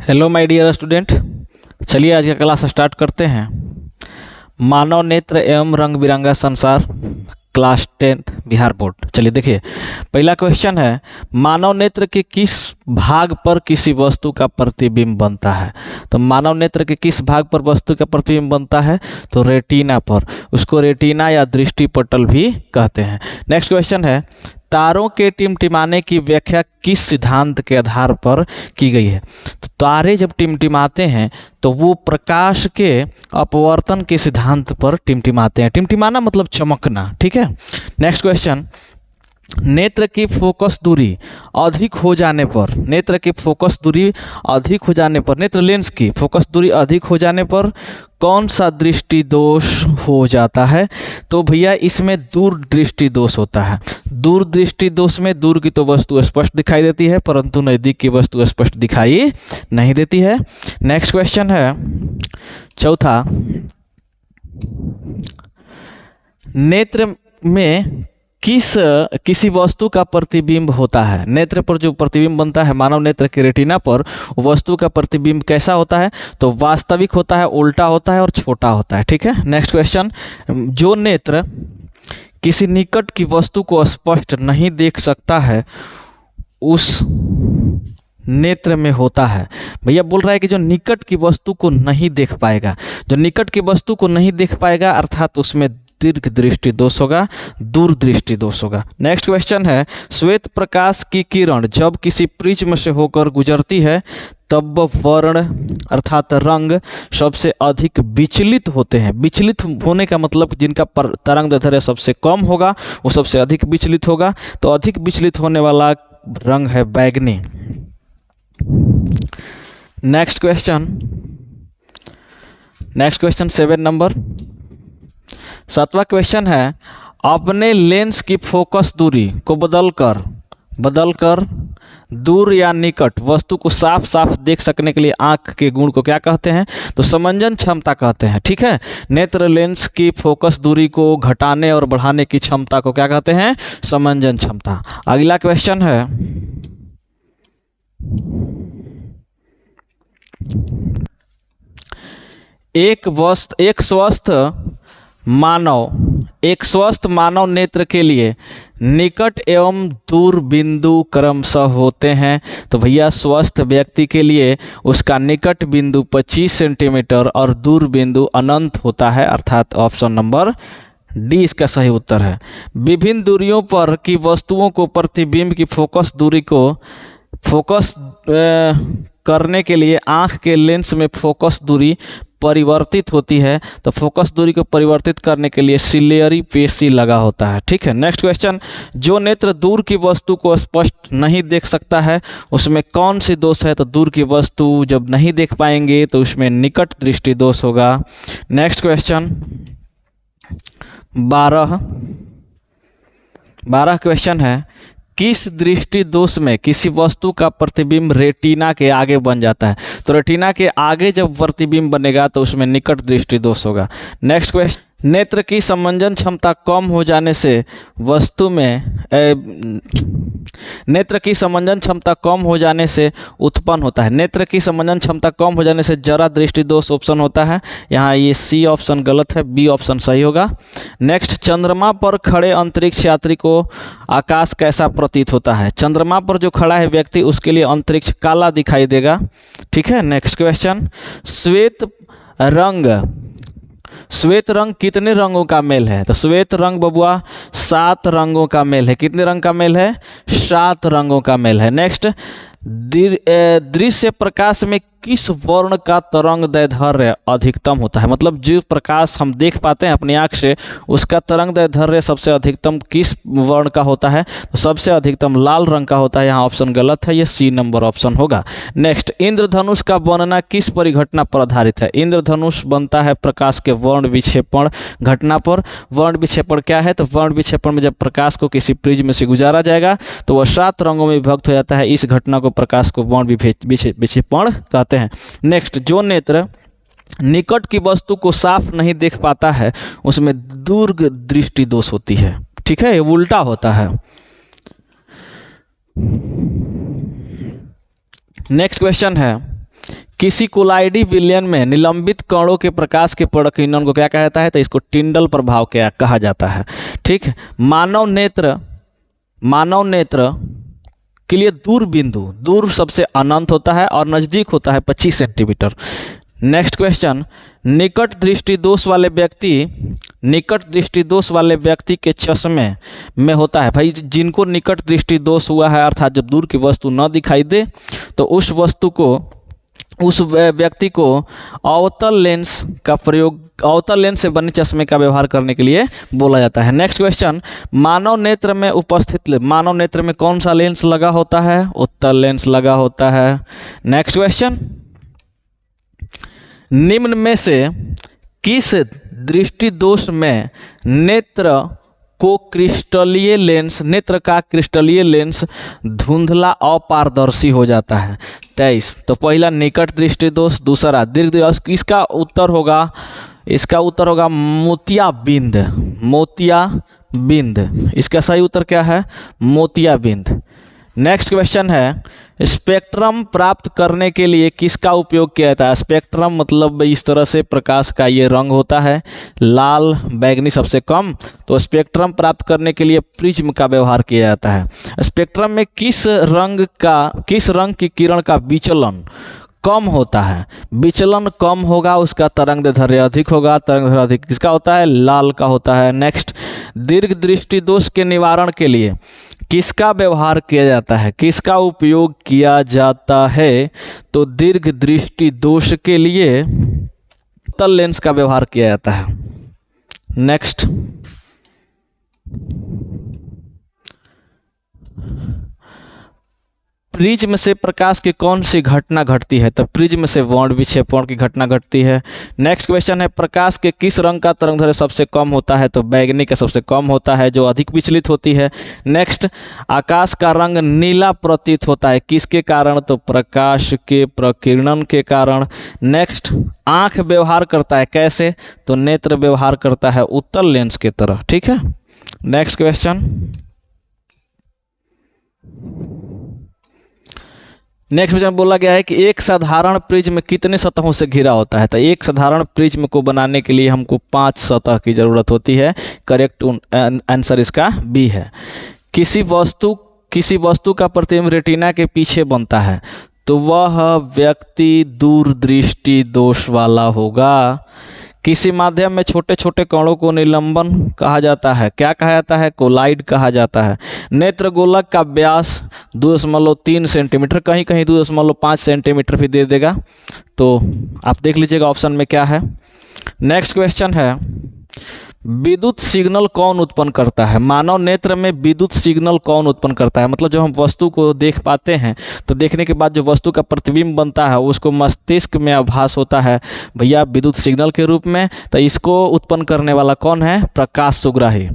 Hello my dear student, चलिए आज का क्लास स्टार्ट करते हैं। मानव नेत्र एवं रंग बिरंगा संसार, क्लास 10th बिहार बोर्ड। चलिए देखिए, पहला क्वेश्चन है, मानव नेत्र के किस भाग पर किसी वस्तु का प्रतिबिंब बनता है। तो मानव नेत्र के किस भाग पर वस्तु का प्रतिबिंब बनता है, तो रेटिना पर। उसको रेटिना या दृष्टि पटल भी कहते हैं। नेक्स्ट क्वेश्चन है, तारों के टिमटिमाने की व्याख्या किस सिद्धांत के आधार पर की गई है। तो तारे जब टिमटिमाते हैं तो वो प्रकाश के अपवर्तन के सिद्धांत पर टिमटिमाते हैं। टिमटिमाना मतलब चमकना, ठीक है। नेक्स्ट क्वेश्चन, नेत्र की फोकस दूरी अधिक हो जाने पर, नेत्र की फोकस दूरी अधिक हो जाने पर, नेत्र लेंस की फोकस दूरी अधिक हो जाने पर कौन सा दृष्टि दोष हो जाता है। तो भैया इसमें दूर दृष्टि दोष होता है। दूर दृष्टि दोष में दूर की तो वस्तु स्पष्ट दिखाई देती है परंतु नज़दीक की वस्तु स्पष्ट दिखाई नहीं देती है। नेक्स्ट क्वेश्चन है चौथा, नेत्र में किसी वस्तु का प्रतिबिंब होता है। नेत्र पर जो प्रतिबिंब बनता है मानव नेत्र के रेटिना पर, वस्तु का प्रतिबिंब कैसा होता है, तो वास्तविक होता है, उल्टा होता है और छोटा होता है, ठीक है। नेक्स्ट क्वेश्चन, जो नेत्र किसी निकट की वस्तु को स्पष्ट नहीं देख सकता है उस नेत्र में होता है। भैया बोल रहा है कि जो निकट की वस्तु को नहीं देख पाएगा, जो निकट की वस्तु को नहीं देख पाएगा अर्थात उसमें दीर्घ दृष्टि दोष होगा, दूर दृष्टि दोष होगा। नेक्स्ट क्वेश्चन है, श्वेत प्रकाश की किरण जब किसी प्रिज्म से होकर गुजरती है तब वर्ण अर्थात रंग सबसे अधिक विचलित होते हैं। विचलित होने का मतलब जिनका तरंग दैर्ध्य सबसे कम होगा वो सबसे अधिक विचलित होगा। तो अधिक विचलित होने वाला रंग है बैगनी। नेक्स्ट क्वेश्चन 7 नंबर। 7वां क्वेश्चन है, अपने लेंस की फोकस दूरी को बदलकर दूर या निकट वस्तु को साफ साफ देख सकने के लिए आंख के गुण को क्या कहते हैं, तो समंजन क्षमता कहते हैं, ठीक है। नेत्र लेंस की फोकस दूरी को घटाने और बढ़ाने की क्षमता को क्या कहते हैं, समंजन क्षमता। अगला क्वेश्चन है, एक स्वस्थ मानव नेत्र के लिए निकट एवं दूर बिंदु क्रमशः होते हैं। तो भैया स्वस्थ व्यक्ति के लिए उसका निकट बिंदु 25 सेंटीमीटर और दूर बिंदु अनंत होता है, अर्थात ऑप्शन नंबर डी इसका सही उत्तर है। विभिन्न दूरियों पर की वस्तुओं को प्रतिबिंब की फोकस दूरी को फोकस करने के लिए आँख के लेंस में फोकस दूरी परिवर्तित होती है। तो फोकस दूरी को परिवर्तित करने के लिए सिलियरी पेशी लगा होता है, ठीक है। नेक्स्ट क्वेश्चन, जो नेत्र दूर की वस्तु को स्पष्ट नहीं देख सकता है उसमें कौन सी दोष है। तो दूर की वस्तु जब नहीं देख पाएंगे तो उसमें निकट दृष्टि दोष होगा। नेक्स्ट क्वेश्चन 12 क्वेश्चन है, किस दृष्टि दोष में किसी वस्तु का प्रतिबिंब रेटिना के आगे बन जाता है। तो रेटिना के आगे जब प्रतिबिंब बनेगा तो उसमें निकट दृष्टि दोष होगा। नेक्स्ट क्वेश्चन, नेत्र की समंजन क्षमता कम हो जाने से वस्तु में नेत्र की समंजन क्षमता कम हो जाने से उत्पन्न होता है। नेत्र की समंजन क्षमता कम हो जाने से जरा दृष्टि दोष ऑप्शन होता है। यहाँ ये सी ऑप्शन गलत है, बी ऑप्शन सही होगा। नेक्स्ट, चंद्रमा पर खड़े अंतरिक्ष यात्री को आकाश कैसा प्रतीत होता है। चंद्रमा पर जो खड़ा है व्यक्ति उसके लिए अंतरिक्ष काला दिखाई देगा, ठीक है। नेक्स्ट क्वेश्चन, श्वेत रंग कितने रंगों का मेल है। तो श्वेत रंग बबुआ 7 रंगों का मेल है। कितने रंग का मेल है, 7 रंगों का मेल है। नेक्स्ट, दृश्य प्रकाश में किस वर्ण का तरंग दैर्ध्य अधिकतम होता है। मतलब जो प्रकाश हम देख पाते हैं अपनी आँख से उसका तरंग दैर्ध्य सबसे अधिकतम किस वर्ण का होता है, तो सबसे अधिकतम लाल रंग का होता है। यहाँ ऑप्शन गलत है, ये सी नंबर ऑप्शन होगा। नेक्स्ट, इंद्रधनुष का बनना किस परिघटना पर आधारित है। इंद्रधनुष बनता है प्रकाश के वर्ण विक्षेपण घटना पर। वर्ण विक्षेपण क्या है, तो वर्ण विक्षेपण में जब प्रकाश को किसी प्रिज्म से गुजारा जाएगा तो वह 7 रंगों में विभक्त हो जाता है। इस घटना को प्रकाश को वर्ण विक्षेपण कहते हैं। नेक्स्ट, जो नेत्र निकट की वस्तु को साफ नहीं देख पाता है उसमें दूर दृष्टि दोष होती है, ठीक है, ये उल्टा होता है। नेक्स्ट क्वेश्चन है किसी कोलाइडी विलयन में निलंबित कणों के प्रकाश के प्रकीर्णन को क्या कहता है? तो इसको टिंडल प्रभाव क्या कहा जाता है। ठीक है, मानव नेत्र के लिए दूर बिंदु, दूर सबसे अनंत होता है और नज़दीक होता है 25 सेंटीमीटर। नेक्स्ट क्वेश्चन, निकट दृष्टि दोष वाले व्यक्ति के चश्मे में होता है। भाई जिनको निकट दृष्टि दोष हुआ है, अर्थात जब दूर की वस्तु न दिखाई दे, तो उस व्यक्ति को अवतल लेंस से बने चश्मे का व्यवहार करने के लिए बोला जाता है। नेक्स्ट क्वेश्चन, मानव नेत्र में कौन सा लेंस लगा होता है? उत्तल लेंस लगा होता है। नेक्स्ट क्वेश्चन, निम्न में से किस दृष्टि दोष में नेत्र का क्रिस्टलीय लेंस धुंधला अपारदर्शी हो जाता है? 23। तो पहला निकट दृष्टि दोष, दूसरा दीर्घ दृष्टि। इसका उत्तर होगा मोतियाबिंद। इसका सही उत्तर क्या है? मोतियाबिंद। नेक्स्ट क्वेश्चन है, स्पेक्ट्रम प्राप्त करने के लिए किसका उपयोग किया जाता है? स्पेक्ट्रम मतलब इस तरह से प्रकाश का ये रंग होता है, लाल बैगनी सबसे कम। तो स्पेक्ट्रम प्राप्त करने के लिए प्रिज्म का व्यवहार किया जाता है। स्पेक्ट्रम में किस रंग की किरण का विचलन कम होता है? विचलन कम होगा, उसका तरंगदैर्ध्य अधिक होगा। तरंगदैर्ध्य अधिक किसका होता है? लाल का होता है। नेक्स्ट, दीर्घ दृष्टि दोष के निवारण के लिए किसका व्यवहार किया जाता है? किसका उपयोग किया जाता है? तो दीर्घ दृष्टि दोष के लिए उत्तल लेंस का व्यवहार किया जाता है। नेक्स्ट, प्रिज्म से प्रकाश की कौन सी घटना घटती है? तो प्रिज्म से वर्ण विक्षेपण की घटना घटती है। नेक्स्ट क्वेश्चन है, प्रकाश के किस रंग का तरंगदैर्ध्य सबसे कम होता है? तो बैगनी का सबसे कम होता है, जो अधिक विचलित होती है। नेक्स्ट, आकाश का रंग नीला प्रतीत होता है, किसके कारण? तो प्रकाश के प्रकीर्णन के कारण। नेक्स्ट, आँख व्यवहार करता है कैसे? तो नेत्र व्यवहार करता है उत्तल लेंस की तरह। ठीक है। नेक्स्ट क्वेश्चन, बोला गया है कि एक साधारण प्रिज्म कितने सतहों से घिरा होता है? तो एक साधारण प्रिज्म को बनाने के लिए हमको 5 सतह की ज़रूरत होती है। करेक्ट आंसर इसका बी है। किसी वस्तु का प्रतिबिंब रेटिना के पीछे बनता है, तो वह व्यक्ति दूरदृष्टि दोष वाला होगा। किसी माध्यम में छोटे छोटे कणों को निलंबन कहा जाता है, क्या कहा जाता है? कोलाइड कहा जाता है। नेत्र गोलक का व्यास 2.3 सेंटीमीटर, कहीं कहीं 2.5 सेंटीमीटर भी दे देगा, तो आप देख लीजिएगा ऑप्शन में क्या है। नेक्स्ट क्वेश्चन है, विद्युत सिग्नल कौन उत्पन्न करता है? मानव नेत्र में विद्युत सिग्नल कौन उत्पन्न करता है? मतलब जब हम वस्तु को देख पाते हैं, तो देखने के बाद जो वस्तु का प्रतिबिंब बनता है उसको मस्तिष्क में आभास होता है भैया विद्युत सिग्नल के रूप में। तो इसको उत्पन्न करने वाला कौन है? प्रकाश सुग्राही।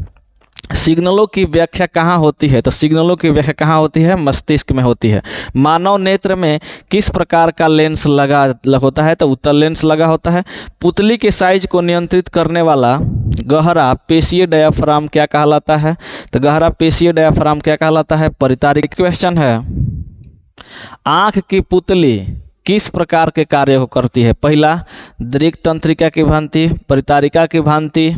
सिग्नलों की व्याख्या कहाँ होती है? तो सिग्नलों की व्याख्या कहाँ होती है? मस्तिष्क में होती है। मानव नेत्र में किस प्रकार का लेंस लगा होता है? तो उत्तल लेंस लगा होता है। पुतली के साइज को नियंत्रित करने वाला गहरा पेशीय डायाफ्राम क्या कहलाता है? तो गहरा पेशीय डायाफ्राम क्या कहलाता है? परितारिक। क्वेश्चन है, आँख की पुतली किस प्रकार के कार्य को करती है? पहला, दृक् तंत्रिका की भांति, परितारिका की भांति,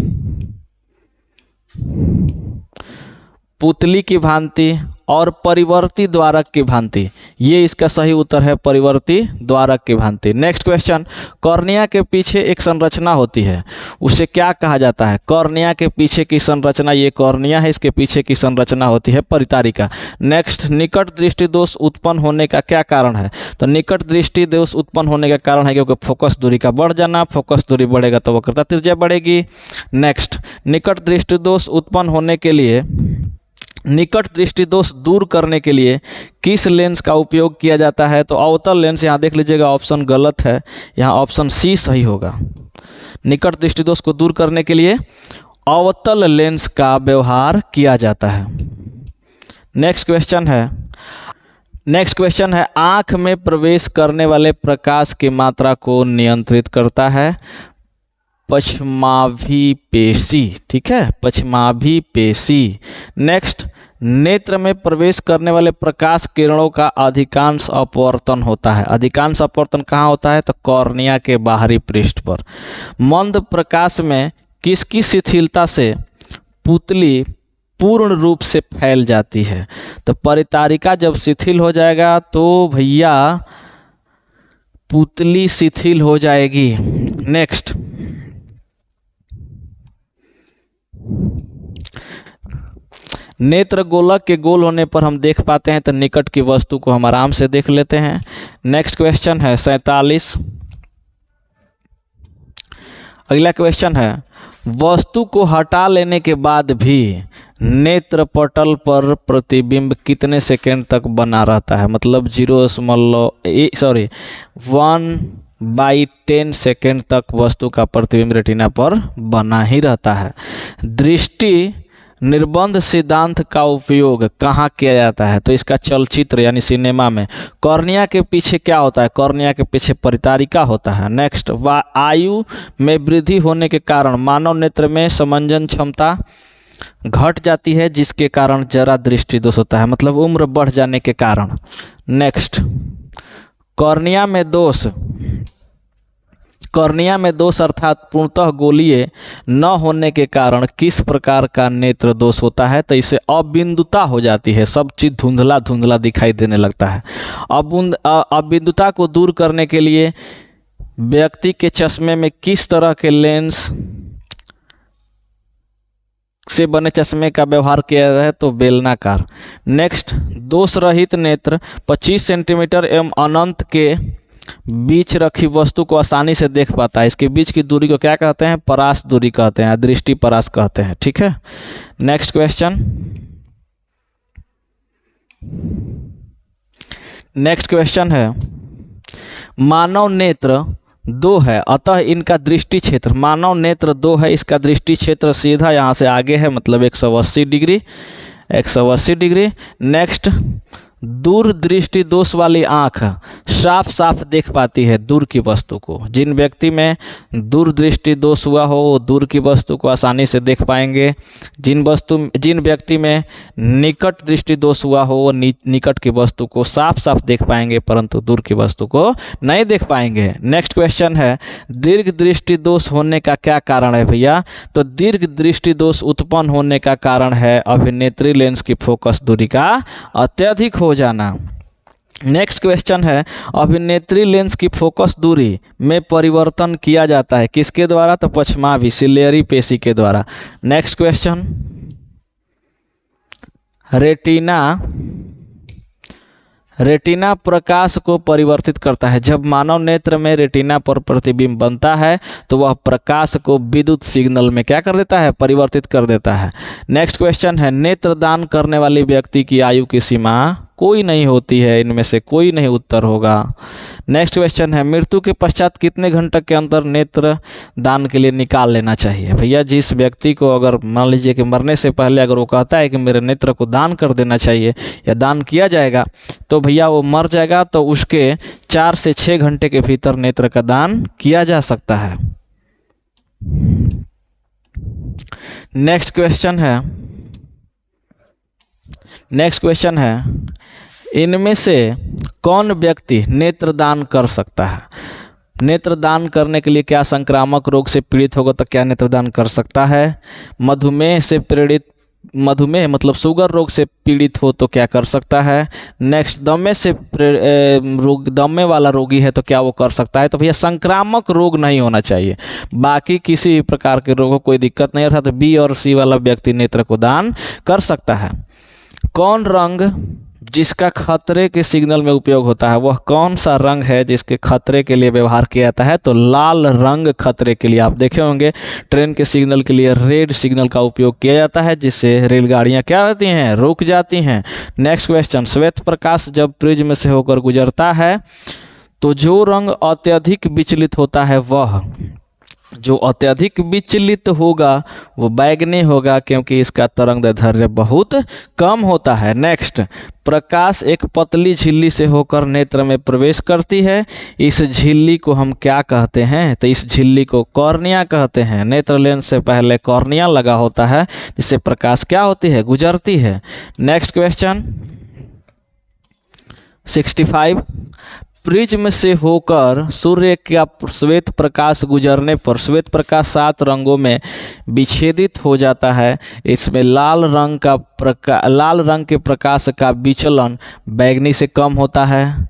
पुतली की भांति और परिवर्ती द्वारक की भांति। ये इसका सही उत्तर है, परिवर्ती द्वारक की भांति। नेक्स्ट क्वेश्चन, कॉर्निया के पीछे एक संरचना होती है, उसे क्या कहा जाता है? कॉर्निया के पीछे की संरचना, ये कॉर्निया है, इसके पीछे की संरचना होती है परितारिका। नेक्स्ट, निकट दृष्टि दोष उत्पन्न होने का क्या कारण है? तो निकट दृष्टि दोष उत्पन्न होने का कारण है क्योंकि फोकस दूरी का बढ़ जाना, फोकस दूरी बढ़ेगा तो वक्रता त्रिज्या बढ़ेगी। नेक्स्ट, निकट दृष्टि दोष उत्पन्न होने के लिए, निकट दृष्टि दोष दूर करने के लिए किस लेंस का उपयोग किया जाता है? तो अवतल लेंस। यहाँ देख लीजिएगा ऑप्शन गलत है, यहाँ ऑप्शन सी सही होगा। निकट दृष्टि दोष को दूर करने के लिए अवतल लेंस का व्यवहार किया जाता है। नेक्स्ट क्वेश्चन है, आँख में प्रवेश करने वाले प्रकाश की मात्रा को नियंत्रित करता है पश्चमाभिपेशी। ठीक है, पश्चमाभिपेशी। नेक्स्ट, नेत्र में प्रवेश करने वाले प्रकाश किरणों का अधिकांश अपवर्तन होता है। अधिकांश अपवर्तन कहाँ होता है? तो कॉर्निया के बाहरी पृष्ठ पर। मंद प्रकाश में किसकी शिथिलता से पुतली पूर्ण रूप से फैल जाती है? तो परितारिका जब शिथिल हो जाएगा तो भैया पुतली शिथिल हो जाएगी। नेक्स्ट, नेत्र गोलक के गोल होने पर हम देख पाते हैं तो निकट की वस्तु को हम आराम से देख लेते हैं। नेक्स्ट क्वेश्चन है 47। अगला क्वेश्चन है, वस्तु को हटा लेने के बाद भी नेत्र पटल पर प्रतिबिंब कितने सेकंड तक बना रहता है? मतलब 1/10 सेकंड तक वस्तु का प्रतिबिंब रेटिना पर बना ही रहता है। दृष्टि निर्बंध सिद्धांत का उपयोग कहाँ किया जाता है? तो इसका चलचित्र यानी सिनेमा में। कॉर्निया के पीछे क्या होता है? कॉर्निया के पीछे परितारिका होता है। नेक्स्ट, आयु में वृद्धि होने के कारण मानव नेत्र में समंजन क्षमता घट जाती है, जिसके कारण जरा दृष्टि दोष होता है, मतलब उम्र बढ़ जाने के कारण। नेक्स्ट, कॉर्निया में दोष अर्थात पूर्णतः गोलीय न होने के कारण किस प्रकार का नेत्र दोष होता है? तो इसे अबिंदुता हो जाती है, सब चीज़ धुंधला धुंधला दिखाई देने लगता है। अबिंदुता को दूर करने के लिए व्यक्ति के चश्मे में किस तरह के लेंस से बने चश्मे का व्यवहार किया जाता है? तो बेलनाकार। नेक्स्ट, दोष रहित नेत्र 25 सेंटीमीटर एवं अनंत के बीच रखी वस्तु को आसानी से देख पाता है। इसके बीच की दूरी को क्या कहते हैं? परास दूरी कहते हैं, दृष्टि परास कहते हैं। ठीक है। नेक्स्ट क्वेश्चन है, मानव नेत्र 2 है, अतः इनका दृष्टि क्षेत्र, मानव नेत्र 2 है, इसका दृष्टि क्षेत्र सीधा यहाँ से आगे है, मतलब 180 डिग्री। नेक्स्ट, दूर दृष्टि दोष वाली आँख साफ साफ देख पाती है दूर की वस्तु को। जिन व्यक्ति में दूर दृष्टि दोष हुआ हो वो दूर की वस्तु को आसानी से देख पाएंगे। जिन व्यक्ति में निकट दृष्टि दोष हुआ हो वो निकट की वस्तु को साफ साफ देख पाएंगे, परंतु दूर की वस्तु को नहीं देख पाएंगे। नेक्स्ट क्वेश्चन है, दीर्घ दृष्टि दोष होने का क्या कारण है भैया? तो दीर्घ दृष्टि दोष उत्पन्न होने का कारण है अभिनेत्री लेंस की फोकस दूरी का अत्यधिक हो जाना। नेक्स्ट क्वेश्चन है, अभिनेत्री लेंस की फोकस दूरी में परिवर्तन किया जाता है किसके द्वारा? तो पश्चमाभि सिलियरी पेशी के द्वारा। नेक्स्ट क्वेश्चन, रेटिना प्रकाश को परिवर्तित करता है। जब मानव नेत्र में रेटिना पर प्रतिबिंब बनता है तो वह प्रकाश को विद्युत सिग्नल में क्या कर देता है? परिवर्तित कर देता है। नेक्स्ट क्वेश्चन है, नेत्रदान करने वाले व्यक्ति की आयु की सीमा कोई नहीं होती है, इनमें से कोई नहीं उत्तर होगा। नेक्स्ट क्वेश्चन है, मृत्यु के पश्चात कितने घंटे के अंदर नेत्र दान के लिए निकाल लेना चाहिए? भैया जिस व्यक्ति को अगर मान लीजिए कि मरने से पहले अगर वो कहता है कि मेरे नेत्र को दान कर देना चाहिए या दान किया जाएगा, तो भैया वो मर जाएगा तो उसके 4 से 6 घंटे के भीतर नेत्र का दान किया जा सकता है। नेक्स्ट क्वेश्चन है, इनमें से कौन व्यक्ति नेत्रदान कर सकता है? नेत्रदान करने के लिए क्या संक्रामक रोग से पीड़ित होगा तो क्या नेत्रदान कर सकता है? मधुमेह मतलब शुगर रोग से पीड़ित हो तो क्या कर सकता है? नेक्स्ट, दमे वाला रोगी है तो क्या वो कर सकता है? तो भैया संक्रामक रोग नहीं होना चाहिए, बाकी किसी भी प्रकार के रोग को कोई दिक्कत नहीं, अर्थात बी और सी वाला व्यक्ति नेत्र को दान कर सकता है। कौन रंग जिसका खतरे के सिग्नल में उपयोग होता है? वह कौन सा रंग है जिसके खतरे के लिए व्यवहार किया जाता है? तो लाल रंग खतरे के लिए। आप देखे होंगे ट्रेन के सिग्नल के लिए रेड सिग्नल का उपयोग किया जाता है, जिससे रेलगाड़ियां क्या होती हैं? रुक जाती हैं। नेक्स्ट क्वेश्चन, श्वेत प्रकाश जब प्रिज्म से होकर गुजरता है तो जो रंग अत्यधिक विचलित होता है वह जो अत्यधिक विचलित होगा वो बैगनी होगा, क्योंकि इसका तरंगदैर्ध्य बहुत कम होता है। नेक्स्ट, प्रकाश एक पतली झिल्ली से होकर नेत्र में प्रवेश करती है। इस झिल्ली को हम क्या कहते हैं? तो इस झिल्ली को कॉर्निया कहते हैं। नेत्र लेंस से पहले कॉर्निया लगा होता है, जिससे प्रकाश क्या होती है? गुजरती है। नेक्स्ट क्वेश्चन 65, प्रिज्म से होकर सूर्य का श्वेत प्रकाश गुजरने पर श्वेत प्रकाश 7 रंगों में विच्छेदित हो जाता है। इसमें लाल रंग के प्रकाश का विचलन बैगनी से कम होता है।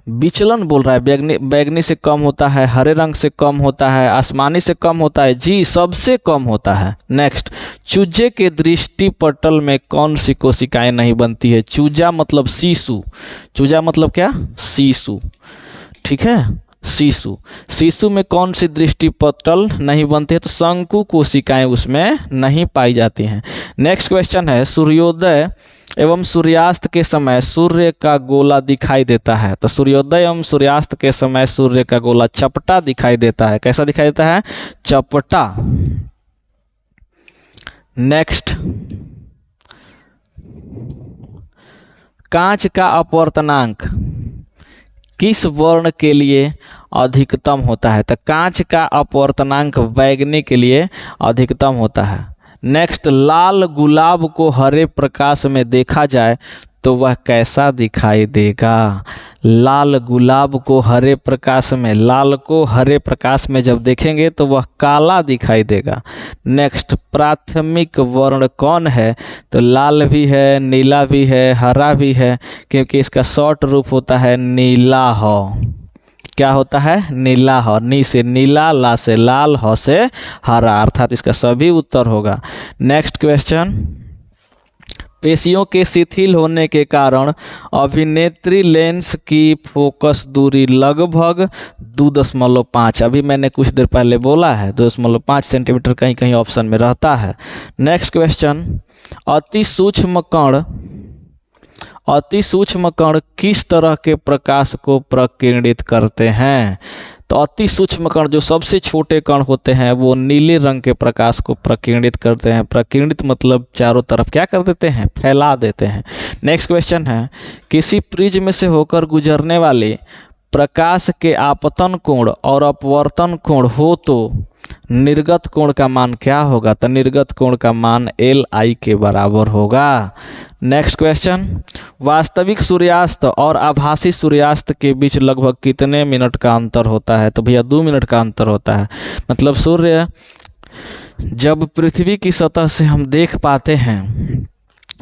विचलन बोल रहा है, बैगनी से कम होता है, हरे रंग से कम होता है, आसमानी से कम होता है, जी सबसे कम होता है। नेक्स्ट, चूजे के दृष्टि पटल में कौन सी कोशिकाएं नहीं बनती है? चूजा मतलब सीसु। चूजा मतलब क्या? सीसु। ठीक है, सीसु। सीसु में कौन सी दृष्टि पटल नहीं बनती है? तो शंकु कोशिकाएं उसमें नहीं पाई जाती हैं। नेक्स्ट क्वेश्चन है, सूर्योदय एवं सूर्यास्त के समय सूर्य का गोला दिखाई देता है। तो सूर्योदय एवं सूर्यास्त के समय सूर्य का गोला चपटा दिखाई देता है। कैसा दिखाई देता है? चपटा। नेक्स्ट, कांच का अपवर्तनांक किस वर्ण के लिए अधिकतम होता है? तो कांच का अपवर्तनांक बैगनी के लिए अधिकतम होता है। नेक्स्ट, लाल गुलाब को हरे प्रकाश में देखा जाए तो वह कैसा दिखाई देगा? लाल गुलाब को हरे प्रकाश में, लाल को हरे प्रकाश में जब देखेंगे तो वह काला दिखाई देगा। नेक्स्ट, प्राथमिक वर्ण कौन है? तो लाल भी है, नीला भी है, हरा भी है, क्योंकि इसका शॉर्ट रूप होता है नीला हो। क्या होता है? नीला हो। नी से नीला, ला से लाल, ह से हरा, अर्थात इसका सभी उत्तर होगा। नेक्स्ट क्वेश्चन, पेशियों के शिथिल होने के कारण अभिनेत्री लेंस की फोकस दूरी लगभग 2.5, अभी मैंने कुछ देर पहले बोला है 2.5 सेंटीमीटर कहीं कहीं ऑप्शन में रहता है। नेक्स्ट क्वेश्चन, अति सूक्ष्म कण किस तरह के प्रकाश को प्रकीर्णित करते हैं? तो अति सूक्ष्म कण, जो सबसे छोटे कण होते हैं, वो नीले रंग के प्रकाश को प्रकीर्णित करते हैं। प्रकीर्णित मतलब चारों तरफ क्या कर देते हैं? फैला देते हैं। नेक्स्ट क्वेश्चन है, किसी प्रिज्म से होकर गुजरने वाले प्रकाश के आपतन कोण और अपवर्तन कोण हो तो निर्गत कोण का मान क्या होगा? तो निर्गत कोण का मान Li के बराबर होगा। नेक्स्ट क्वेश्चन, वास्तविक सूर्यास्त और आभासी सूर्यास्त के बीच लगभग कितने मिनट का अंतर होता है? तो भैया 2 मिनट का अंतर होता है। मतलब सूर्य जब पृथ्वी की सतह से हम देख पाते हैं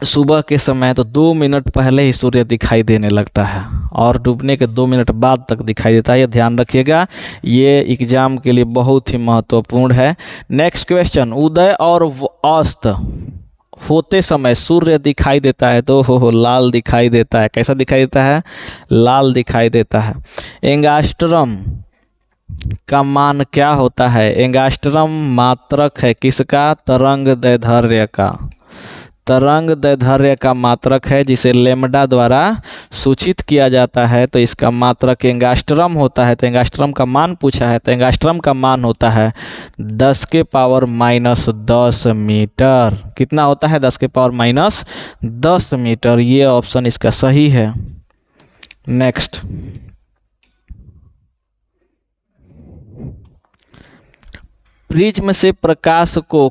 सुबह के समय, तो 2 मिनट पहले ही सूर्य दिखाई देने लगता है और डूबने के 2 मिनट बाद तक दिखाई देता है। ये ध्यान रखिएगा, ये एग्जाम के लिए बहुत ही महत्वपूर्ण है। नेक्स्ट क्वेश्चन, उदय और अस्त होते समय सूर्य दिखाई देता है तो हो लाल दिखाई देता है। कैसा दिखाई देता है? लाल दिखाई देता है। एंगास्ट्रम का मान क्या होता है? एंगास्ट्रम मात्रक है किसका? तरंगदैर्ध्य का। तरंगदैर्ध्य का मात्रक है, जिसे लेम्डा द्वारा सूचित किया जाता है, तो इसका मात्रक एंगास्ट्रम होता है। तो एंगास्ट्रम का मान पूछा है, तो एंगास्ट्रम का मान होता है 10⁻⁻10 मीटर। कितना होता है? 10⁻⁻10 मीटर। ये ऑप्शन इसका सही है। नेक्स्ट, प्रिज्म से प्रकाश की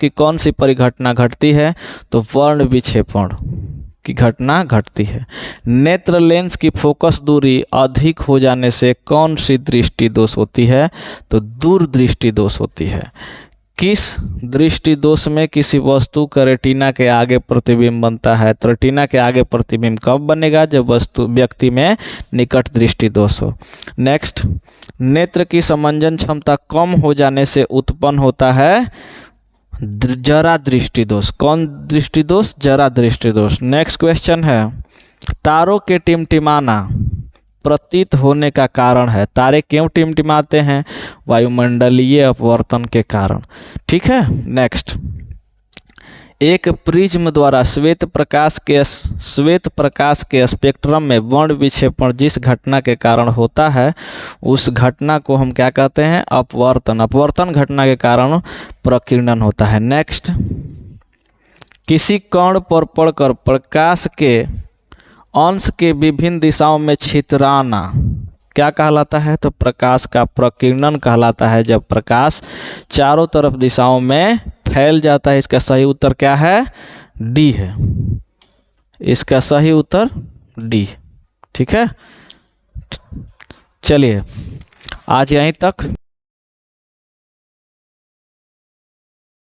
कौन सी परिघटना घटती है? तो वर्ण विक्षेपण की घटना घटती है। नेत्र लेंस की फोकस दूरी अधिक हो जाने से कौन सी दृष्टि दोष होती है? तो दूरदृष्टि दोष होती है। किस दृष्टि दोष में किसी वस्तु का रेटिना के आगे प्रतिबिंब बनता है? तो रेटिना के आगे प्रतिबिंब कब बनेगा? जब व्यक्ति में निकट दृष्टि दोष हो। नेक्स्ट, नेत्र की समंजन क्षमता कम हो जाने से उत्पन्न होता है जरा दृष्टि दोष। कौन दृष्टि दोष? जरा दृष्टि दोष। नेक्स्ट क्वेश्चन है, तारों के टिमटिमाना प्रतीत होने का कारण है। तारे क्यों टिमटिमाते हैं? वायुमंडलीय अपवर्तन के कारण। ठीक है। नेक्स्ट, एक प्रिज्म द्वारा श्वेत प्रकाश के स्पेक्ट्रम में वर्ण विक्षेपण जिस घटना के कारण होता है उस घटना को हम क्या कहते हैं? अपवर्तन। अपवर्तन घटना के कारण प्रकीर्णन होता है। नेक्स्ट, किसी कण पर पड़कर प्रकाश के अंश के विभिन्न दिशाओं में छितराना क्या कहलाता है? तो प्रकाश का प्रकीर्णन कहलाता है, जब प्रकाश चारों तरफ दिशाओं में फैल जाता है। इसका सही उत्तर क्या है? डी है। इसका सही उत्तर डी। ठीक है, चलिए आज यहीं तक।